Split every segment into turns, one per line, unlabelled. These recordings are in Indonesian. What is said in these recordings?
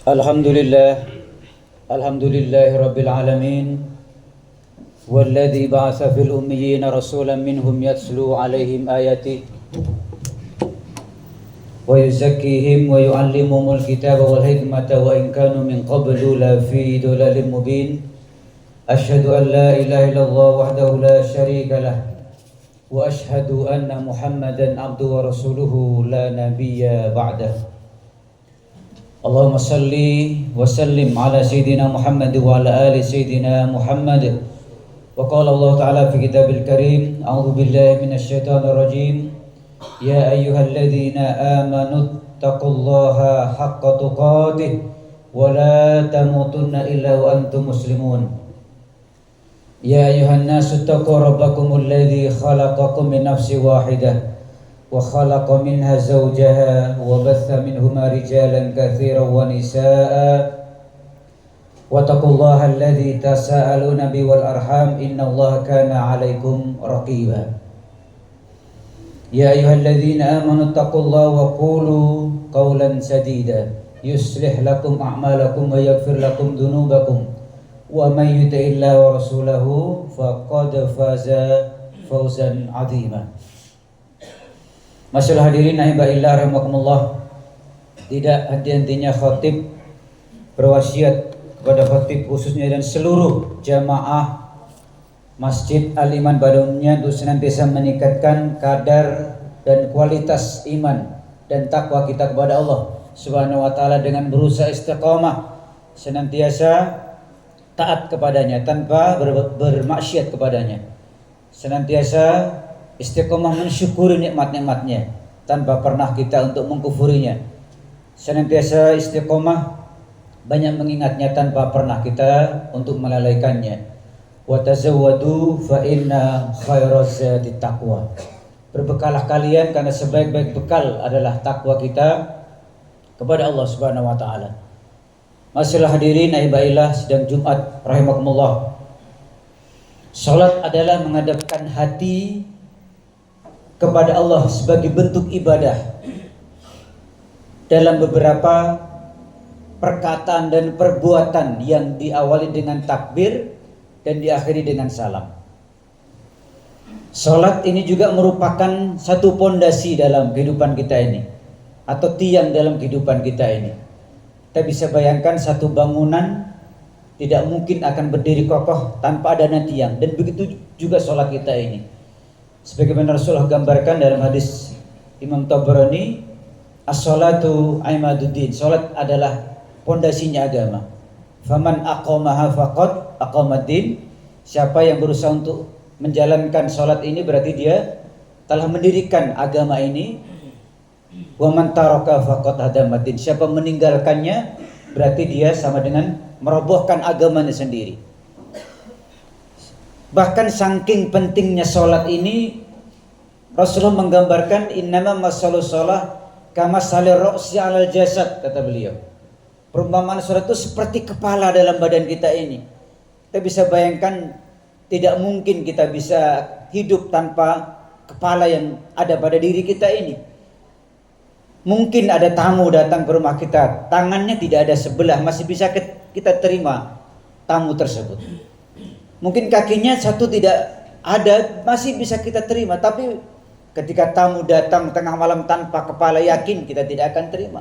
Alhamdulillah, alhamdulillahi rabbil alamin, walladzi ba'atsa fil ummiyina rasulan minhum yatslu alaihim ayati wa yuzakkihim wa yu'allimuhumul kitaba wal hikmata wa in kanu min qablu la fi dhalalin mubin. Asyhadu an la ilaha illallah wahdahu la syarika lah wa asyhadu anna Muhammadan abduhu wa rasuluhu la nabiyya ba'dah. Allahumma salli wa sallim ala Sayyidina Muhammad wa ala ali Sayyidina Muhammad. Wa qala Allah Ta'ala fi kitabil karim, a'udhu billahi minasyaitanir rajim, ya ayyuhalladzina amanu taqullaha haqqa tuqatih wa la tamutunna illa wa antum muslimun. Ya ayyuhan nasu taqu rabbakumul ladzi khalaqakum min nafsin wahidah وخلق منها زوجها وبث منهما رجالا كثيرا ونساء واتقوا الله الذي تساءلون به والأرحام إن الله كان عليكم رقيبا يا أيها الذين آمنوا اتقوا الله وقولوا قولا سديدا يصلح لكم أعمالكم ويغفر لكم ذنوبكم ومن يطع الله ورسوله فقد فاز فوزا عظيما. Masyaallah hadirin rahimakumullah rahimakumullah. Tidak henti-hentinya khatib berwasiat kepada khatib khususnya dan seluruh jamaah Masjid Al-Iman pada umumnya untuk senantiasa meningkatkan kadar dan kualitas iman dan takwa kita kepada Allah Subhanahu wa taala dengan berusaha istiqamah, senantiasa taat kepadanya tanpa bermaksiat kepadanya, senantiasa istiqomah mensyukuri nikmat-nikmatnya tanpa pernah kita untuk mengkufurinya, senantiasa istiqomah banyak mengingatnya tanpa pernah kita untuk melalaikannya. Wa tazawwadu fa inna khairaz zadi taqwa. Berbekalah kalian karena sebaik-baik bekal adalah takwa kita kepada Allah Subhanahu wa taala. Masyaallah hadirin rahimakumullah, sidang Jumat rahimakumullah. Salat adalah menghadapkan hati kepada Allah sebagai bentuk ibadah dalam beberapa perkataan dan perbuatan yang diawali dengan takbir dan diakhiri dengan salam. Salat ini juga merupakan satu pondasi dalam kehidupan kita ini atau tiang dalam kehidupan kita ini. Kita bisa bayangkan satu bangunan tidak mungkin akan berdiri kokoh tanpa adanya tiang, dan begitu juga salat kita ini. Sebagaimana Rasulullah gambarkan dalam hadis Imam Tabrani, as-salatu imaduddin, salat adalah pondasinya agama. Faman aqamaha faqad aqamaddin, siapa yang berusaha untuk menjalankan salat ini berarti dia telah mendirikan agama ini. Wa man taraka faqad hadamaddin, siapa meninggalkannya berarti dia sama dengan merobohkan agamanya sendiri. Bahkan saking pentingnya sholat ini, Rasulullah menggambarkan innama masalu sholat kama salir ro'si alal jasad, kata beliau. Perumpamaan sholat itu seperti kepala dalam badan kita ini. Kita bisa bayangkan tidak mungkin kita bisa hidup tanpa kepala yang ada pada diri kita ini. Mungkin ada tamu datang ke rumah kita, tangannya tidak ada sebelah, masih bisa kita terima tamu tersebut. Mungkin kakinya satu tidak ada, masih bisa kita terima. Tapi ketika tamu datang tengah malam tanpa kepala, yakin kita tidak akan terima.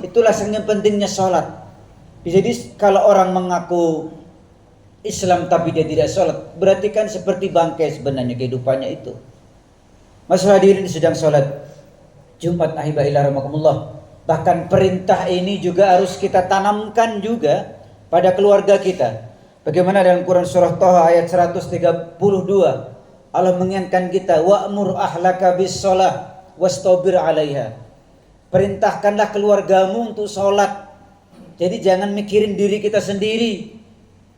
Itulah sangat pentingnya sholat. Jadi kalau orang mengaku Islam tapi dia tidak sholat, berarti kan seperti bangkai sebenarnya kehidupannya itu. Masalah hadirin sedang sholat Jumat ahibaillah rahmakumullah. Bahkan perintah ini juga harus kita tanamkan juga pada keluarga kita. Bagaimana dalam Quran surah Taha ayat 132, Allah mengingatkan kita, wa'mur ahlaka bis shalah wastabir 'alaiha. Perintahkanlah keluargamu untuk sholat. Jadi jangan mikirin diri kita sendiri.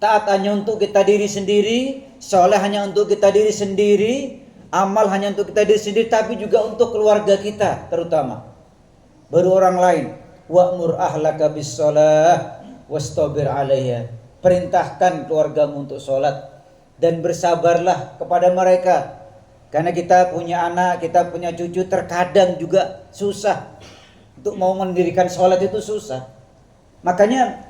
Taat hanya untuk kita diri sendiri, sholat hanya untuk kita diri sendiri, amal hanya untuk kita diri sendiri, tapi juga untuk keluarga kita terutama. Baru orang lain. Wa'mur ahlaka bis shalah wastabir 'alaiha. Perintahkan keluargamu untuk sholat dan bersabarlah kepada mereka. Karena kita punya anak, kita punya cucu, terkadang juga susah. Untuk mau mendirikan sholat itu susah. Makanya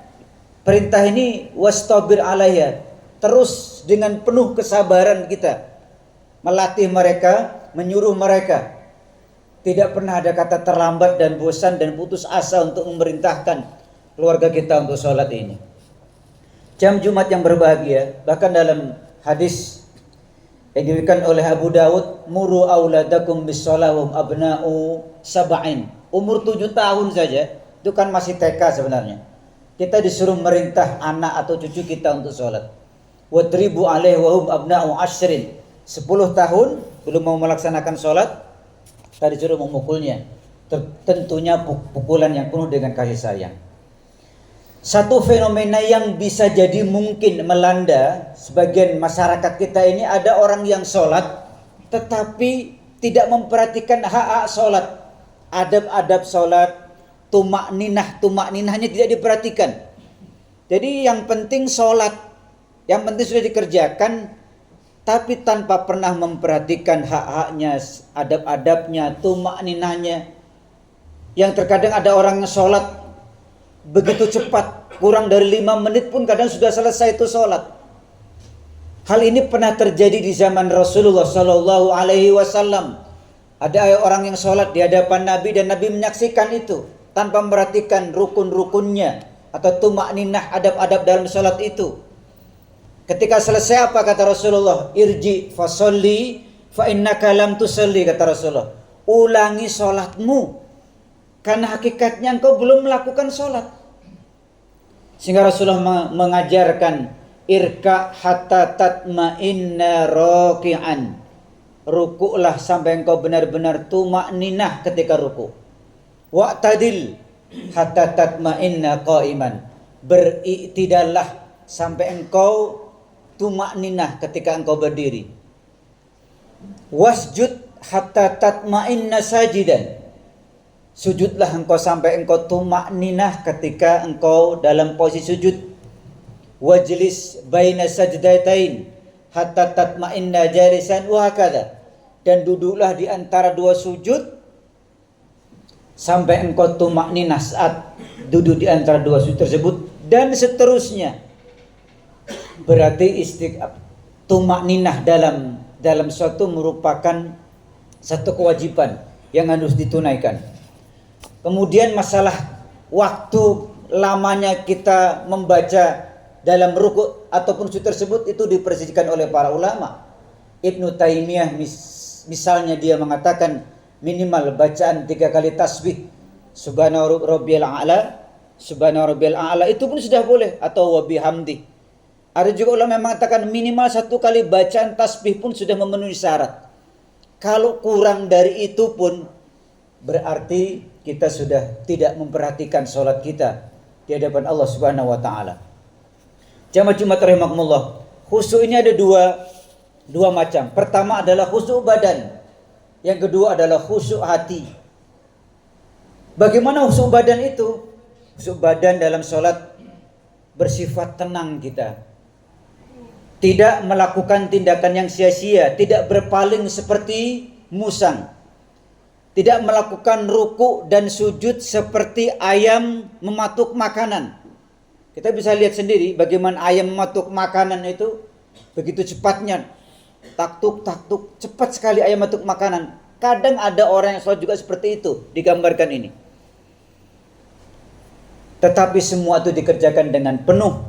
perintah ini wastabir alaiha, terus dengan penuh kesabaran kita melatih mereka, menyuruh mereka. Tidak pernah ada kata terlambat dan bosan dan putus asa untuk memerintahkan keluarga kita untuk sholat ini. Jam Jumat yang berbahagia, bahkan dalam hadis yang diberikan oleh Abu Dawud, muru auladakum bis-sholahum abna'u sab'in. Umur 7 tahun saja, itu kan masih TK sebenarnya. Kita disuruh merintah anak atau cucu kita untuk sholat. Wadribu alaih wahum abna'u ashrin. 10 tahun belum mau melaksanakan sholat, kita disuruh memukulnya. Tentunya pukulan yang penuh dengan kasih sayang. Satu fenomena yang bisa jadi mungkin melanda sebagian masyarakat kita ini, ada orang yang sholat tetapi tidak memperhatikan hak-hak sholat, adab-adab sholat, tumak ninahnya tidak diperhatikan. Jadi yang penting sholat, yang penting sudah dikerjakan, tapi tanpa pernah memperhatikan hak-haknya, adab-adabnya, tumak ninahnya. Yang terkadang ada orang yang sholat begitu cepat, kurang dari 5 menit pun kadang sudah selesai itu sholat. Hal ini pernah terjadi di zaman Rasulullah Sallallahu Alaihi Wasallam. Ada orang yang sholat di hadapan Nabi dan Nabi menyaksikan itu tanpa memperhatikan rukun-rukunnya atau tumak ninah, adab-adab dalam sholat itu. Ketika selesai apa kata Rasulullah? Irji fasolli fa innaka lam tusalli, kata Rasulullah. Ulangi sholatmu, karena hakikatnya engkau belum melakukan sholat. Sehingga Rasulullah mengajarkan, irka hatta tatma'inna raki'an. Rukuklah sampai engkau benar-benar tumak ninah ketika ruku. Wa'tadil hatta tatma'inna qa'iman. Beriktidallah sampai engkau tumak ninah ketika engkau berdiri. Wasjud hatta tatma'inna sajidan. Sujudlah engkau sampai engkau tumak ninah ketika engkau dalam posisi sujud. Wajlis baina sajdatain hatta tatma'inna jalisan wa hakadha. Dan duduklah di antara dua sujud sampai engkau tumak ninah saat duduk di antara dua sujud tersebut, dan seterusnya. Berarti tumak ninah dalam suatu merupakan satu kewajiban yang harus ditunaikan. Kemudian masalah waktu lamanya kita membaca dalam ruku ataupun sujud tersebut itu diperselisihkan oleh para ulama. Ibnu Taimiyah misalnya dia mengatakan minimal bacaan 3 kali tasbih subhana rabbiyal a'la itu pun sudah boleh, atau wa bihamdi. Ada juga ulama yang mengatakan minimal 1 kali bacaan tasbih pun sudah memenuhi syarat. Kalau kurang dari itu pun berarti kita sudah tidak memperhatikan sholat kita di hadapan Allah Subhanahu wa taala. Jamaah Jumat rahimakumullah. Khusyuk ini ada dua macam. Pertama adalah khusyuk badan. Yang kedua adalah khusyuk hati. Bagaimana khusyuk badan itu? Khusyuk badan dalam sholat bersifat tenang kita. Tidak melakukan tindakan yang sia-sia, tidak berpaling seperti musang. Tidak melakukan ruku dan sujud seperti ayam mematuk makanan. Kita bisa lihat sendiri bagaimana ayam mematuk makanan itu begitu cepatnya. Taktuk, cepat sekali ayam mematuk makanan. Kadang ada orang yang sholat juga seperti itu, digambarkan ini. Tetapi semua itu dikerjakan dengan penuh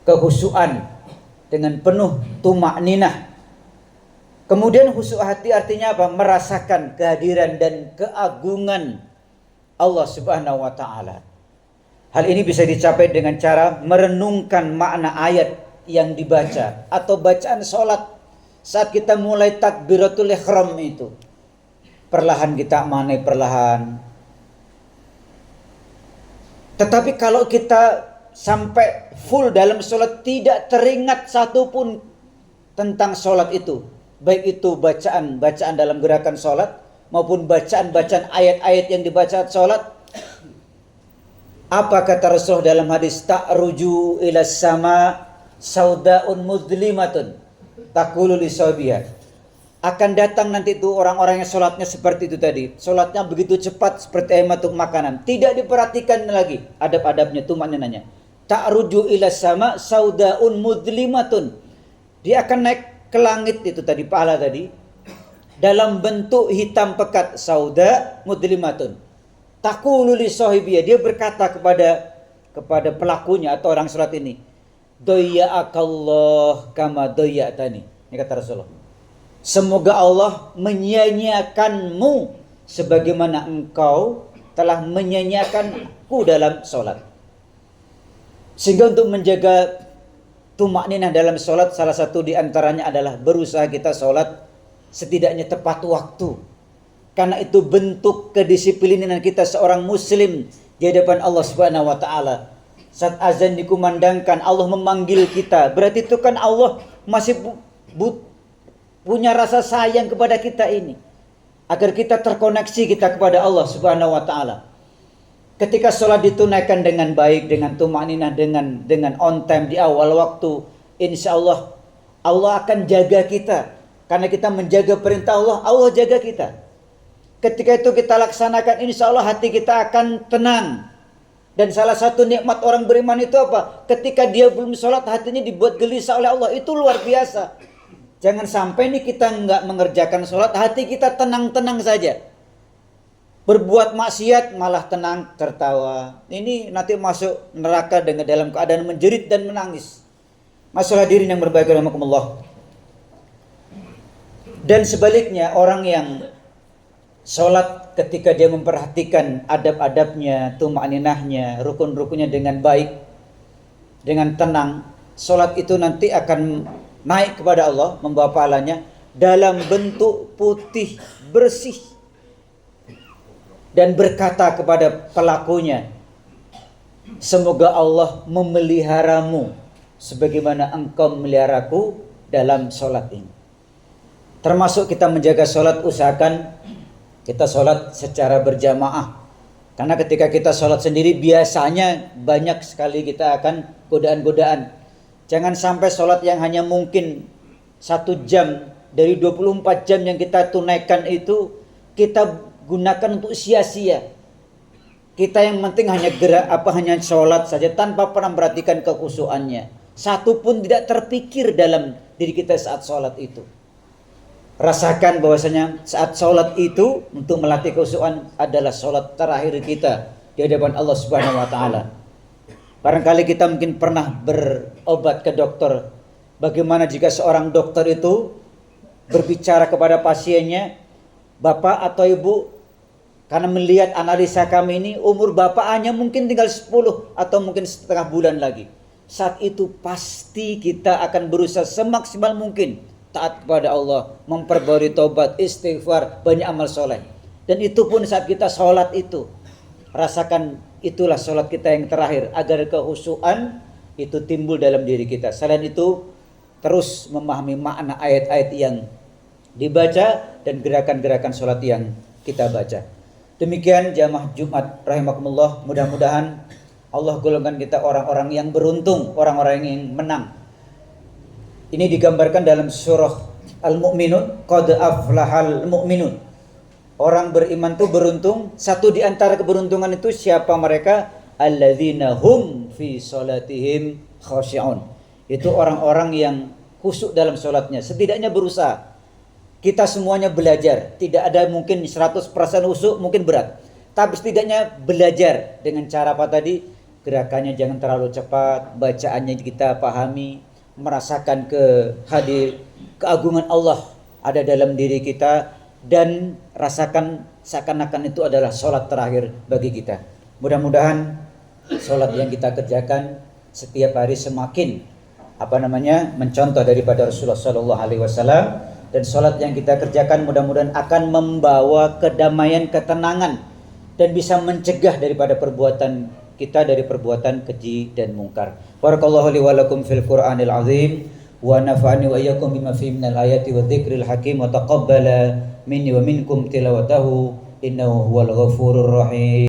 kehusuan, dengan penuh tumak ninah. Kemudian khusyuk hati artinya apa? Merasakan kehadiran dan keagungan Allah Subhanahu wa taala. Hal ini bisa dicapai dengan cara merenungkan makna ayat yang dibaca atau bacaan sholat saat kita mulai takbiratul ihram itu. Perlahan kita maknai perlahan. Tetapi kalau kita sampai full dalam sholat tidak teringat satupun tentang sholat itu, baik itu bacaan dalam gerakan sholat maupun bacaan ayat-ayat yang dibaca sholat. Apa kata Rasulullah dalam hadis? Ta'ruju ila sama saudaun mudlimatun taqulu li sahabiha akan datang nanti itu orang-orang yang sholatnya seperti itu tadi. Sholatnya begitu cepat seperti ayam matuk makanan. Tidak diperhatikan lagi adab-adabnya, tumakninahnya. Ta'ruju ila sama saudaun mudlimatun. Dia akan naik ke langit itu tadi, pahala tadi. Dalam bentuk hitam pekat, sauda mudlimatun. Taqulu li sahibiyah, dia berkata kepada pelakunya atau orang sholat ini, doya'akallah kama doya'tani. Ini kata Rasulullah. Semoga Allah menyia-nyiakanmu sebagaimana engkau telah menyia-nyiakanku dalam sholat. Sehingga untuk menjaga tumakninah dalam sholat, salah satu diantaranya adalah berusaha kita sholat setidaknya tepat waktu. Karena itu bentuk kedisiplinan kita seorang muslim di hadapan Allah Subhanahu wa taala. Saat azan dikumandangkan, Allah memanggil kita. Berarti itu kan Allah masih punya rasa sayang kepada kita ini. Agar kita terkoneksi kita kepada Allah Subhanahu wa taala. Ketika sholat ditunaikan dengan baik, dengan tumakninah, dengan on time di awal waktu, insya Allah Allah akan jaga kita. Karena kita menjaga perintah Allah, Allah jaga kita. Ketika itu kita laksanakan, insya Allah hati kita akan tenang. Dan salah satu nikmat orang beriman itu apa? Ketika dia belum sholat, hatinya dibuat gelisah oleh Allah. Itu luar biasa. Jangan sampai nih kita nggak mengerjakan sholat, hati kita tenang-tenang saja. Berbuat maksiat malah tenang, tertawa. Ini nanti masuk neraka dengan dalam keadaan menjerit dan menangis. Masalah diri yang berbahagia rahimakumullah. Dan sebaliknya, orang yang sholat ketika dia memperhatikan adab-adabnya, tumakninahnya, rukun-rukunnya dengan baik, dengan tenang, sholat itu nanti akan naik kepada Allah, membawa pahalanya dalam bentuk putih, bersih. Dan berkata kepada pelakunya, semoga Allah memeliharamu sebagaimana engkau memeliharaku dalam sholat ini. Termasuk kita menjaga sholat, usahakan kita sholat secara berjamaah. Karena ketika kita sholat sendiri biasanya banyak sekali kita akan godaan-godaan. Jangan sampai sholat yang hanya mungkin 1 jam dari 24 jam yang kita tunaikan itu kita gunakan untuk sia-sia. Kita yang penting hanya hanya sholat saja tanpa pernah memperhatikan kekhusyuannya. Satu pun tidak terpikir dalam diri kita saat sholat itu. Rasakan bahwasanya saat sholat itu untuk melatih kekhusyuan adalah sholat terakhir kita di hadapan Allah Subhanahu wa taala. Barangkali kita mungkin pernah berobat ke dokter. Bagaimana jika seorang dokter itu berbicara kepada pasiennya, Bapak atau Ibu, karena melihat analisa kami ini, umur Bapak hanya mungkin tinggal 10 atau mungkin setengah bulan lagi. Saat itu pasti kita akan berusaha semaksimal mungkin taat kepada Allah, memperbarui taubat, istighfar, banyak amal soleh. Dan itu pun saat kita sholat itu, rasakan itulah sholat kita yang terakhir, agar kekhusyuan itu timbul dalam diri kita. Selain itu, terus memahami makna ayat-ayat yang dibaca dan gerakan-gerakan sholat yang kita baca. Demikian jamaah Jumat rahimakumullah, mudah-mudahan Allah golongkan kita orang-orang yang beruntung, orang-orang yang menang. Ini digambarkan dalam surah Al-Mu'minun, qad aflahal mu'minun. Orang beriman itu beruntung. Satu di antara keberuntungan itu siapa mereka? Alladzina hum fi salatihim khashi'un. Itu orang-orang yang khusyuk dalam sholatnya. Setidaknya berusaha. Kita semuanya belajar. Tidak ada mungkin 100% khusyuk, mungkin berat. Tapi setidaknya belajar dengan cara apa tadi? Gerakannya jangan terlalu cepat, bacaannya kita pahami, merasakan keagungan Allah ada dalam diri kita, dan rasakan seakan-akan itu adalah sholat terakhir bagi kita. Mudah-mudahan sholat yang kita kerjakan setiap hari semakin mencontoh daripada Rasulullah SAW, dan sholat yang kita kerjakan mudah-mudahan akan membawa kedamaian, ketenangan, dan bisa mencegah daripada perbuatan kita dari perbuatan keji dan mungkar. Barakallahu li wa lakum fil Qur'anil azim wa nafa'ani wa iyyakum bima fihi minal ayati wa dzikril hakim wa taqabbala minni wa minkum tilawatahu innahu huwal ghafurur rahim.